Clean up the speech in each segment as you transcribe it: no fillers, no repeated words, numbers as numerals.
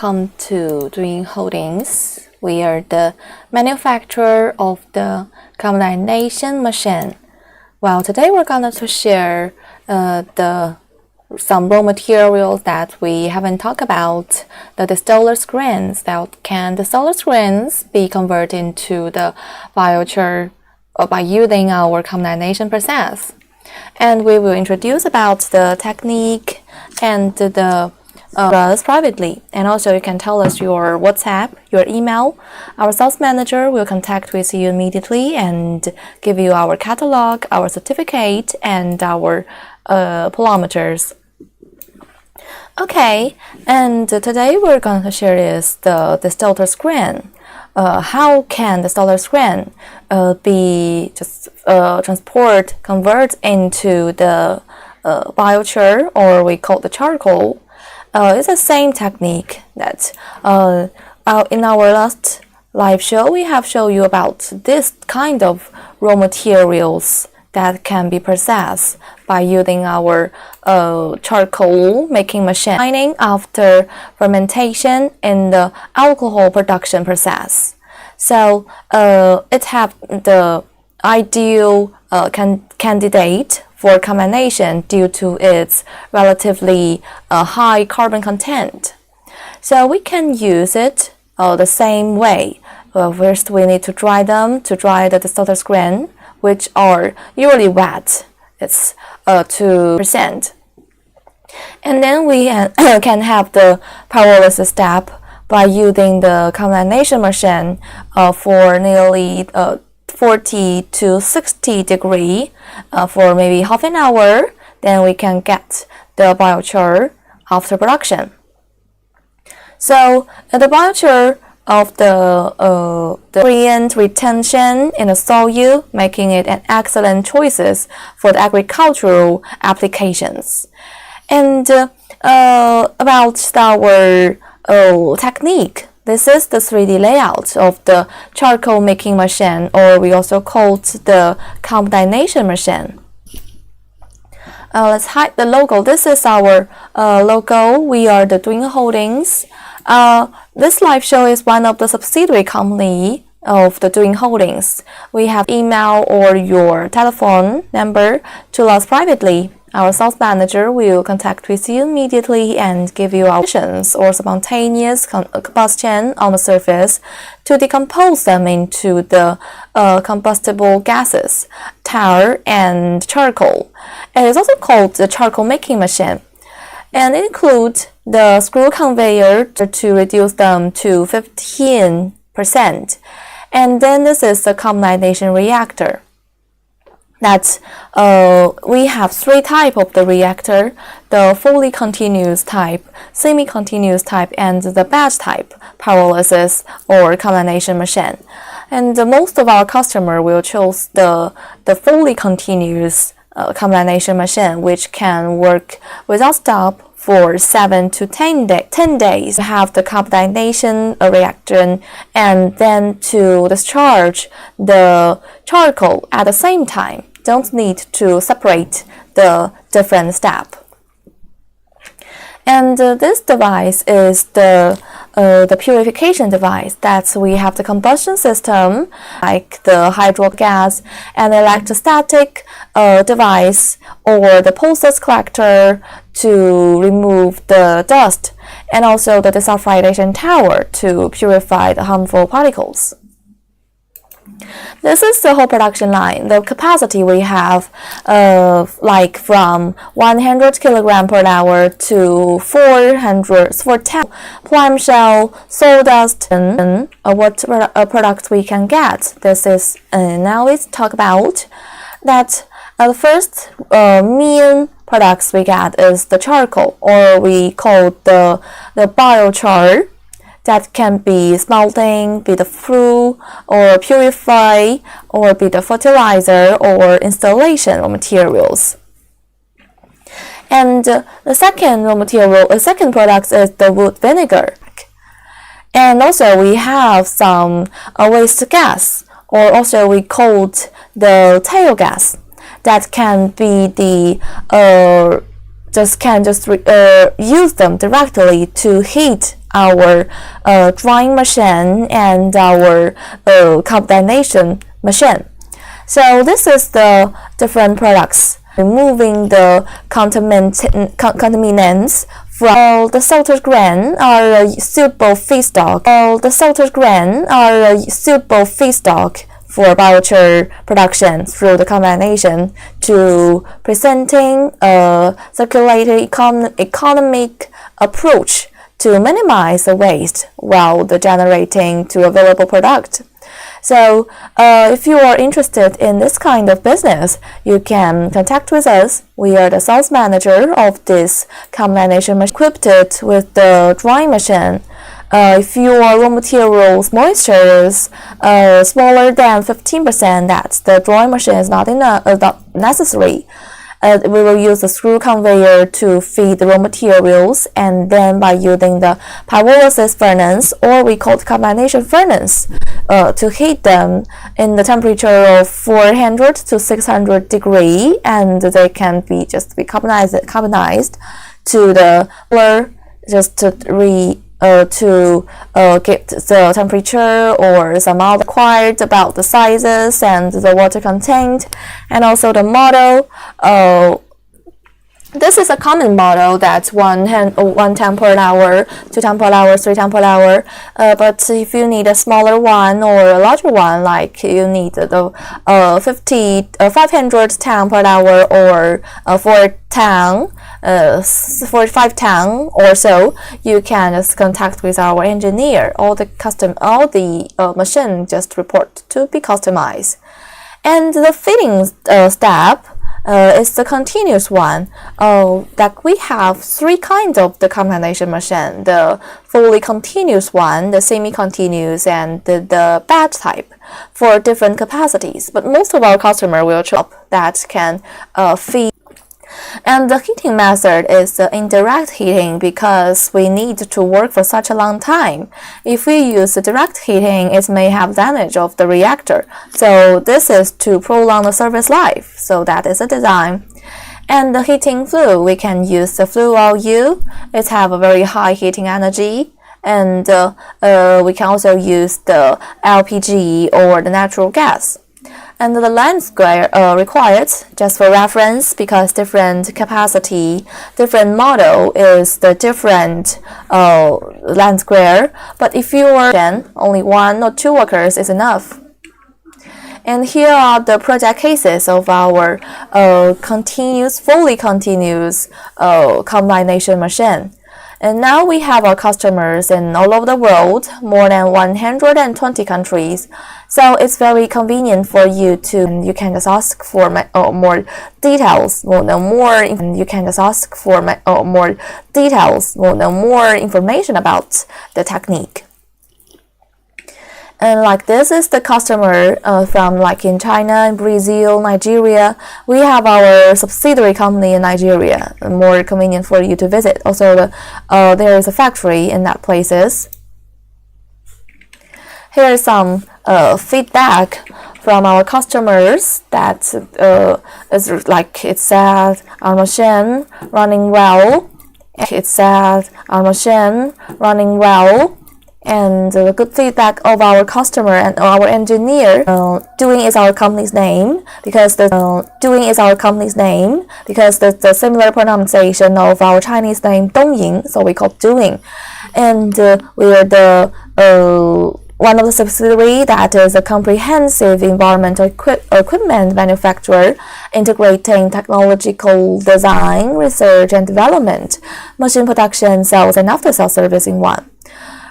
Welcome to Doing Holdings. We are the manufacturer of the carbonization machine. Well, today we're going to share some raw materials that we haven't talked about. The distillers grains. Distillers grains be converted into the biochar by using our carbonization process. And we will introduce about the technique and the us privately, and also you can tell us your WhatsApp, your email. Our sales manager will contact with you immediately and give you our catalog, our certificate, and our kilometers. Okay, and today we're going to share is the distillers grain. How can the distillers grain be just convert into the biochar, or we call the charcoal? It's the same technique that in our last live show we have shown you about this kind of raw materials that can be processed by using our charcoal making machine after fermentation in the alcohol production process. So it have the ideal candidate for carbonation due to its relatively high carbon content. So we can use it the same way. First, we need to dry the distillers grain, which are usually wet. It's 2%. And then we can have the pyrolysis step by using the carbonization machine for nearly 40 to 60 degree for maybe half an hour. Then we can get the biochar after production. So the biochar of the nutrient retention in the soil, making it an excellent choices for the agricultural applications. And about our technique. This is the 3D layout of the charcoal making machine, or we also call it the carbonization machine. Let's hide the logo. This is our logo. We are the Doing Holdings. This live show is one of the subsidiary company of the Doing Holdings. We have email or your telephone number to us privately. Our sales manager will contact with you immediately and give you options or spontaneous combustion on the surface to decompose them into the combustible gases, tar and charcoal. It is also called the charcoal making machine, and it includes the screw conveyor to reduce them to 15%. And then this is the carbonization reactor. That we have three types of the reactor: the fully continuous type, semi-continuous type, and the batch type pyrolysis or carbonization machine. And most of our customer will choose the fully continuous carbonization machine, which can work without stop for 7 to 10 days to have the carbonization reaction, and then to discharge the charcoal at the same time. Don't need to separate the different step. And this device is the purification device. That we have the combustion system like the hydro gas and electrostatic device or the process collector to remove the dust, and also the desulfurization tower to purify the harmful particles. This is the whole production line. The capacity we have like from 100 kilogram per hour to 410 prime shell, sawdust, and what products we can get. This is now let's talk about that. The first main products we get is the charcoal, or we call the biochar. That can be smelting, be the flue, or purify, or be the fertilizer or installation of materials. And the second product is the wood vinegar. And also we have some waste gas, or also we call it the tail gas. That can be the use them directly to heat our drying machine and our carbonization machine. So this is the different products. Removing the contaminants from the salted grain are a suitable feedstock. The salted grain are a suitable feedstock for biochar production through the combination to presenting a circular economic approach to minimize the waste while generating to available product. So if you are interested in this kind of business, you can contact with us. We are the sales manager of this combination machine equipped with the drying machine. If your raw materials moisture is smaller than 15%, that the drying machine is not necessary. We will use the screw conveyor to feed the raw materials, and then by using the pyrolysis furnace, or we call it carbonization furnace, to heat them in the temperature of 400 to 600 degree, and they can be carbonized to the just to get the temperature or some other required about the sizes and the water content, and also the model. This is a common model that's 1 ton per hour, 2 ton per hour, 3 ton per hour. But if you need a smaller one or a larger one, like you need the 500 ton per hour or 45 ton or so, you can just contact with our engineer. All the machine just report to be customized. And the fitting step is the continuous one. That we have 3 kinds of the combination machine: the fully continuous one, the semi-continuous, and the batch type for different capacities. But most of our customer will shop that can feed. And the heating method is the indirect heating because we need to work for such a long time. If we use the direct heating, it may have damage of the reactor. So this is to prolong the service life. So that is a design. And the heating flue, we can use the flue oil U. It have a very high heating energy. And we can also use the LPG or the natural gas. And the land square required, just for reference, because different capacity, different model is the different land square. But if you are only 1 or 2 workers is enough. And here are the project cases of our fully continuous combination machine. And now we have our customers in all over the world, more than 120 countries. So it's very convenient for you can just ask for more details, more information about the technique. And like this is the customer from like in China, in Brazil, Nigeria. We have our subsidiary company in Nigeria, more convenient for you to visit. Also, there is a factory in that places. Here is some feedback from our customers that is like it said our machine running well. And the good feedback of our customer and our engineer. Doing is our company's name because the similar pronunciation of our Chinese name Dongying, so we call Doing. And we are the one of the subsidiary that is a comprehensive environmental equipment manufacturer, integrating technological design, research and development, machine production, sales and after-sales service in one.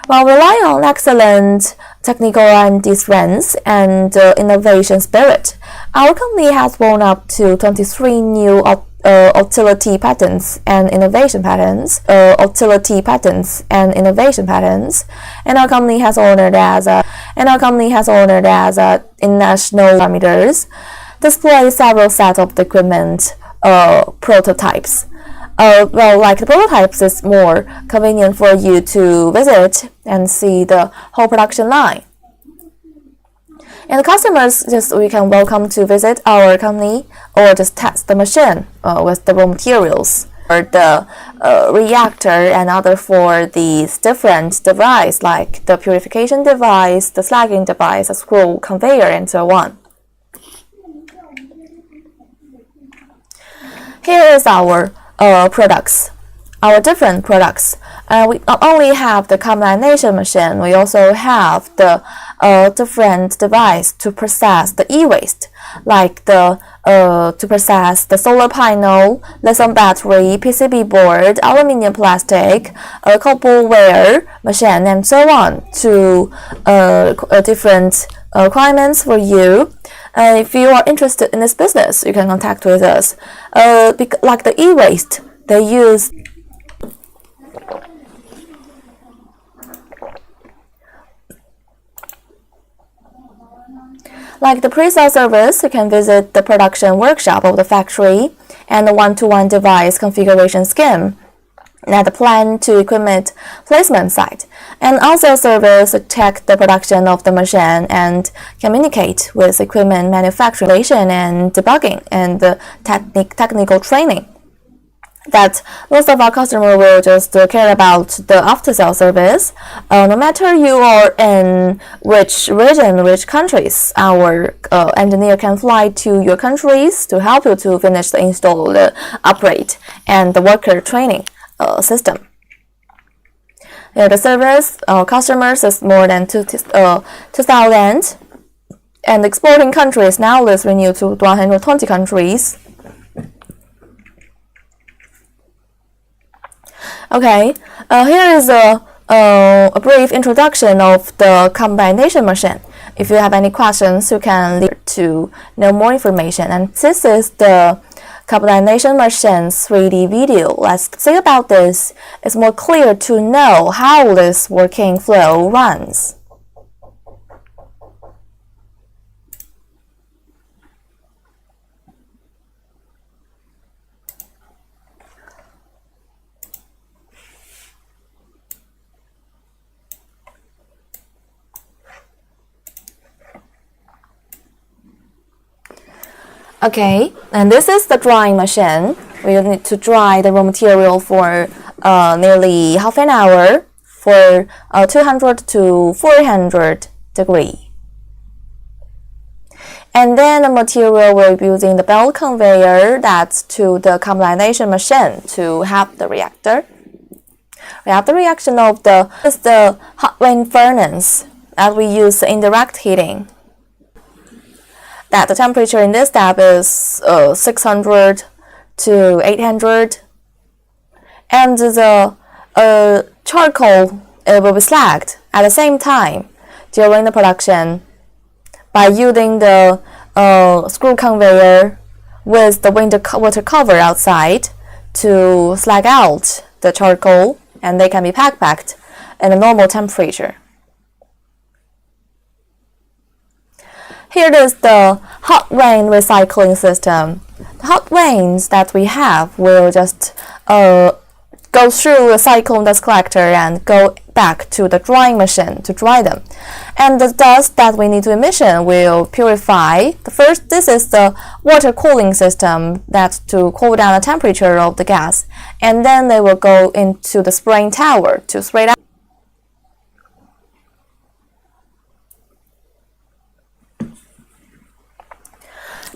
While relying on excellent technical and strengths and innovation spirit, our company has won up to 23 new utility patents and innovation patents. And our company has honored as international parameters. Display several sets of the equipment prototypes. Like the prototypes is more convenient for you to visit and see the whole production line. And the customers we can welcome to visit our company or just test the machine with the raw materials. for the reactor and other for these different devices like the purification device, the slagging device, a screw conveyor, and so on. Here is our products, our different products. We not only have the carbonization machine, we also have the different device to process the e-waste, like the to process the solar panel, lithium battery, PCB board, aluminium plastic, copperware machine, and so on to different requirements for you. If you are interested in this business, you can contact with us. Like the e-waste, they use like the pre-sale service, you can visit the production workshop of the factory and the one-to-one device configuration scheme and the plan to equipment placement site. And also service to check the production of the machine and communicate with equipment manufacturing and debugging and the technical training. That most of our customers will just care about the after-sale service. No matter you are in which region, which countries, our engineer can fly to your countries to help you to finish the install, the upgrade, and the worker training system. The service customers is more than 2,000, and exporting countries now is renewed to 120 countries. Okay, here is a brief introduction of the carbonization machine. If you have any questions, you can leave to know more information. And this is the carbonization machine 3D video. Let's see about this. It's more clear to know how this working flow runs. Okay, and this is the drying machine. We need to dry the raw material for nearly half an hour for 200 to 400 degree. And then the material will be using the belt conveyor that's to the carbonization machine to have the reactor. We have the reaction of the hot wind furnace that we use indirect heating. That the temperature in this step is 600 to 800, and the charcoal will be slagged at the same time during the production by using the screw conveyor with the water cover outside to slag out the charcoal, and they can be packed at a normal temperature. Here is the hot wind recycling system. The hot winds that we have will just go through a cyclone dust collector and go back to the drying machine to dry them. And the dust that we need to emission will purify. This is the water cooling system that's to cool down the temperature of the gas. And then they will go into the spraying tower to spray it out.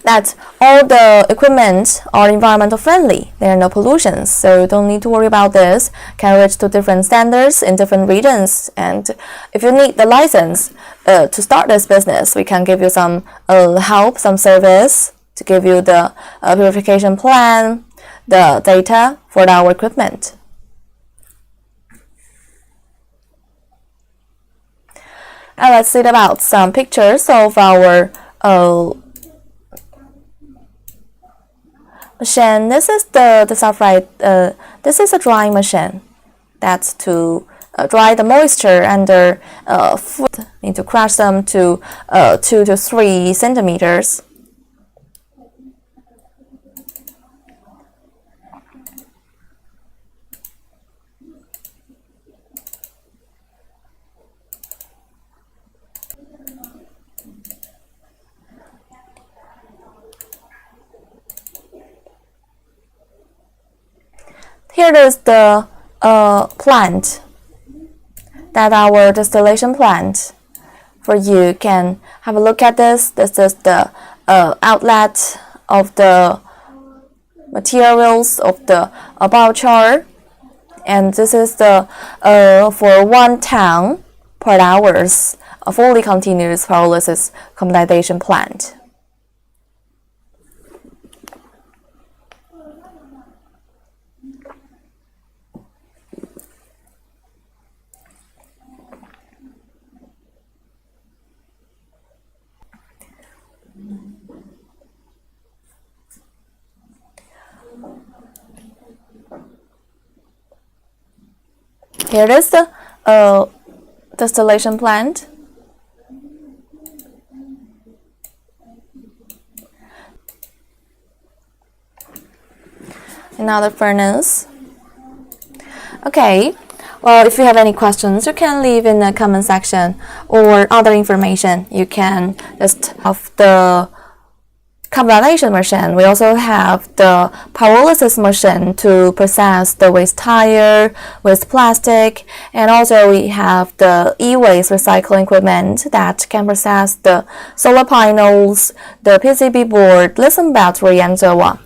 That all the equipment are environmental friendly. There are no pollutions, so you don't need to worry about this. Can reach to different standards in different regions. And if you need the license to start this business, we can give you some help, some service to give you the purification plan, the data for our equipment. Now let's see about some pictures of our machine. This is the sulfide. This is a drying machine. That's to dry the moisture under food. Need to crush them to 2 to 3 centimeters. Here is the plant, that our distillation plant. For you can have a look at this. This is the outlet of the materials of the biochar, and this is the for 1 ton per hours a fully continuous pyrolysis carbonization plant. Here is the distillation plant. Another furnace. Okay, well, if you have any questions, you can leave in the comment section, or other information, you can just have the carbonization machine. We also have the pyrolysis machine to process the waste tire, waste plastic, and also we have the e-waste recycling equipment that can process the solar panels, the PCB board, lithium battery, and so on.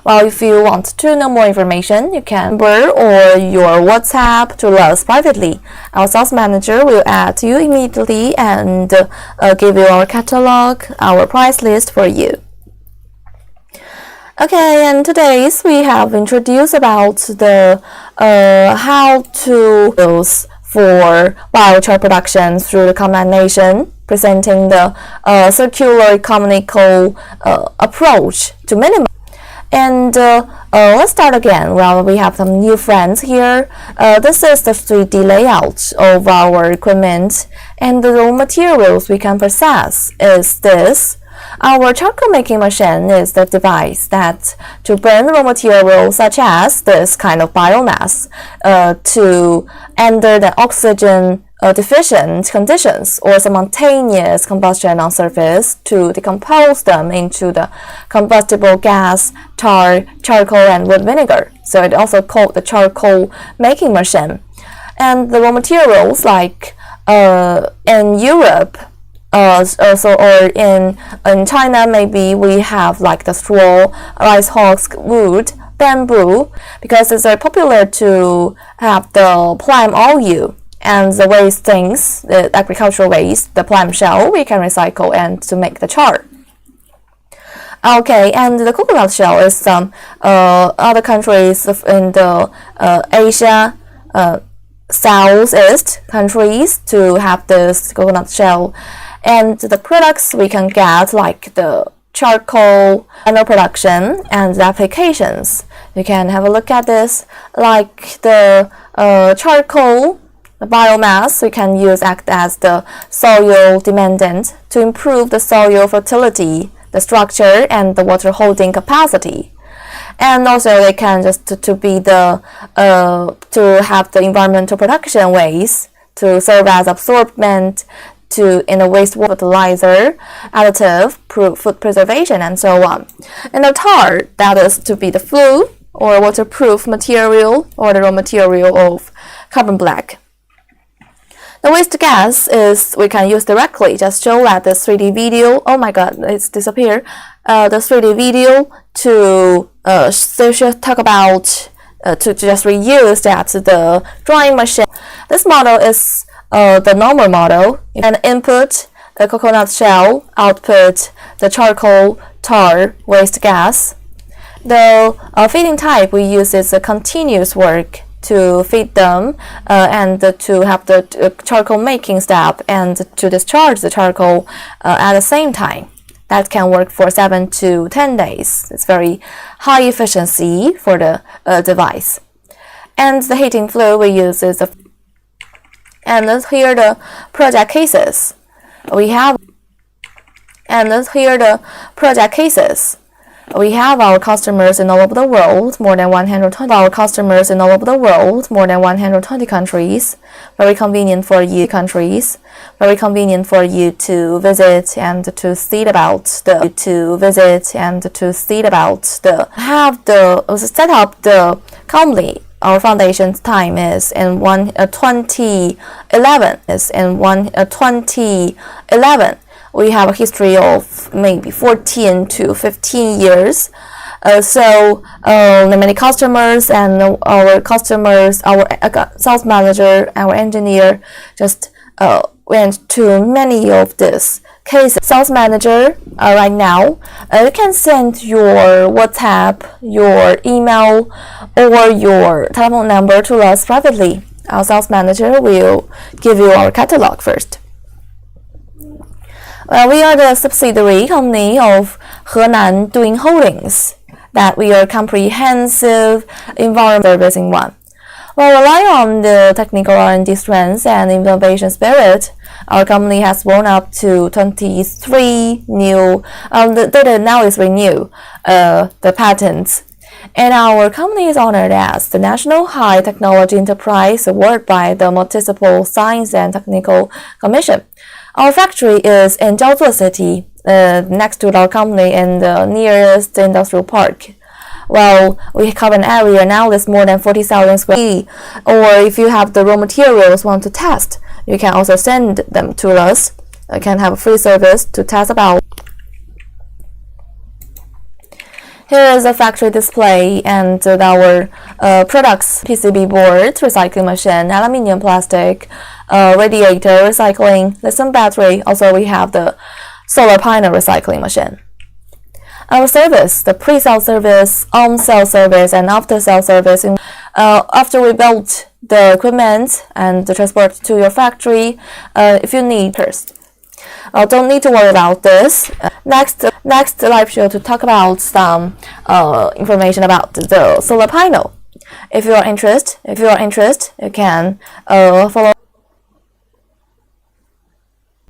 Well, if you want to know more information, you can number or your WhatsApp to us privately. Our sales manager will add you immediately and give you our catalog, our price list for you. Okay, and today's we have introduced about the how to use for biochar production through the carbonization, presenting the circular economical approach to minimize. And let's start again. Well, we have some new friends here. This is the 3D layout of our equipment, and the raw materials we can process is this. Our charcoal making machine is the device that to burn raw materials such as this kind of biomass to under the oxygen deficient conditions or spontaneous combustion on surface to decompose them into the combustible gas, tar, charcoal, and wood vinegar. So it also called the charcoal making machine. And the raw materials like in Europe, also or in China, maybe we have like the straw, rice husks, wood, bamboo, because it's very popular to have the palm oil and the waste things, the agricultural waste, the palm shell, we can recycle and to make the char. Okay, and the coconut shell is some other countries in the Asia, Southeast countries to have this coconut shell. And the products we can get like the charcoal, panel production, and the applications. You can have a look at this, like the charcoal, the biomass we can use act as the soil dependent to improve the soil fertility, the structure, and the water holding capacity. And also they can just to be the to have the environmental production waste to serve as absorbent to in a wastewater fertilizer, additive, food preservation, and so on. And the tar, that is to be the flue or waterproof material or the raw material of carbon black. The waste gas is we can use directly. Just show at the 3D video. Oh my God, it's disappeared. The 3D video to talk about to just reuse that the drying machine. This model is the normal model. You can input the coconut shell, output the charcoal, tar, waste gas. The feeding type we use is a continuous work to feed them and to have the charcoal making step and to discharge the charcoal at the same time. That can work for 7 to 10 days. It's very high efficiency for the device. And the heating fluid we use is and here the project cases we have. And here the project cases. We have our customers in all over the world, more than 120 our customers in all over the world, more than 120 countries. Very convenient for you countries. Very convenient for you to visit and to see about the have the set up the company our foundation time is in 2011. We have a history of maybe 14 to 15 years. So the many customers and our customers, our sales manager, our engineer just went to many of these cases. Sales manager, right now, you can send your WhatsApp, your email, or your telephone number to us privately. Our sales manager will give you our catalog first. Well, we are the subsidiary company of Henan Doing Holdings, that we are comprehensive environment service in one. While relying on the technical R&D strengths and innovation spirit, our company has grown up to 23 new, the data now is renew, the patents. And our company is honored as the National High Technology Enterprise Award by the Municipal Science and Technical Commission. Our factory is in Jiaozuo City, next to our company in the nearest industrial park. Well, we cover an area now that's more than 40,000 square feet. Or if you have the raw materials want to test, you can also send them to us. You can have a free service to test about. Here is a factory display and our products: PCB board, recycling machine, aluminium, plastic, radiator recycling, lithium battery. Also, we have the solar panel recycling machine. Our service, the pre-sale service, on-sale service, and after-sale service. After we built the equipment and the transport to your factory, if you need first. Don't need to worry about this. Next live show to talk about some information about the solar panel. If you are interested, you can follow.